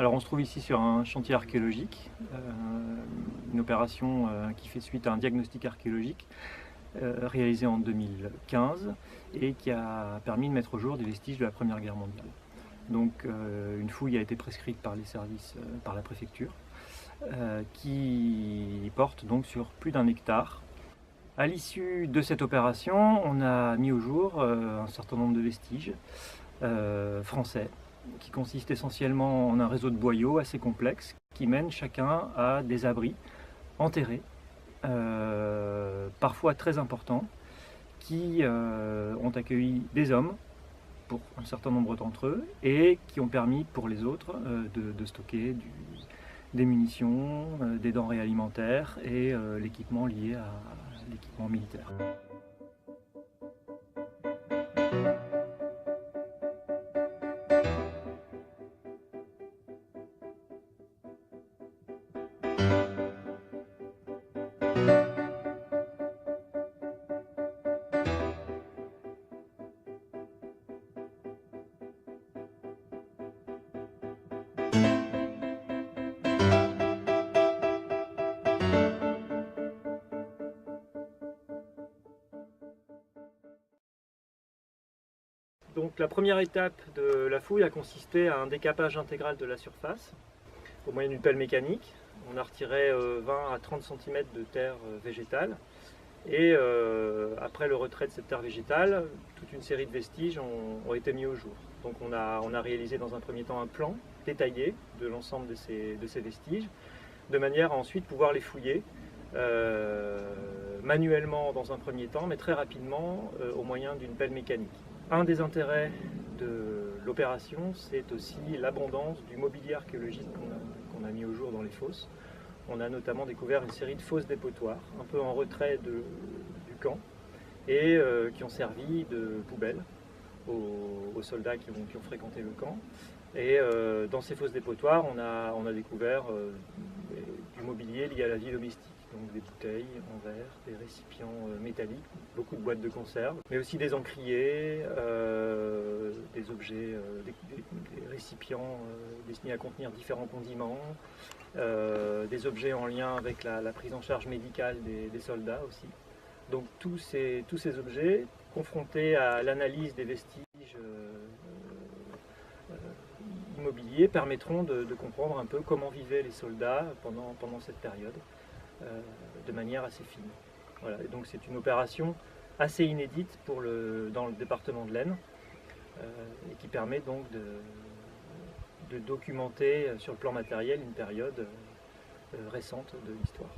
Alors on se trouve ici sur un chantier archéologique, une opération qui fait suite à un diagnostic archéologique réalisé en 2015 et qui a permis de mettre au jour des vestiges de la Première Guerre mondiale. Donc une fouille a été prescrite par les services, par la préfecture, qui porte donc sur plus d'1 hectare. À l'issue de cette opération, on a mis au jour un certain nombre de vestiges français, qui consiste essentiellement en un réseau de boyaux assez complexe qui mène chacun à des abris enterrés, parfois très importants, qui ont accueilli des hommes pour un certain nombre d'entre eux et qui ont permis pour les autres de stocker des munitions, des denrées alimentaires et l'équipement lié à l'équipement militaire. Donc la première étape de la fouille a consisté à un décapage intégral de la surface au moyen d'une pelle mécanique. On a retiré 20 à 30 cm de terre végétale et après le retrait de cette terre végétale, toute une série de vestiges ont été mis au jour. Donc on a réalisé dans un premier temps un plan détaillé de l'ensemble de ces vestiges, de manière à ensuite pouvoir les fouiller manuellement dans un premier temps, mais très rapidement au moyen d'une pelle mécanique. Un des intérêts de l'opération, c'est aussi l'abondance du mobilier archéologique qu'on a mis au jour dans les fosses. On a notamment découvert une série de fosses dépotoirs, un peu en retrait du camp, et qui ont servi de poubelle aux soldats qui ont fréquenté le camp. Et dans ces fosses dépotoirs, on a découvert du mobilier lié à la vie domestique. Donc des bouteilles en verre, des récipients métalliques, beaucoup de boîtes de conserve, mais aussi des encriers, des objets, des récipients destinés à contenir différents condiments, des objets en lien avec la prise en charge médicale des soldats aussi. Donc tous ces objets, confrontés à l'analyse des vestiges immobiliers, permettront de comprendre un peu comment vivaient les soldats pendant cette période. De manière assez fine. Voilà. Et donc c'est une opération assez inédite dans le département de l'Aisne et qui permet donc de documenter sur le plan matériel une période récente de l'histoire.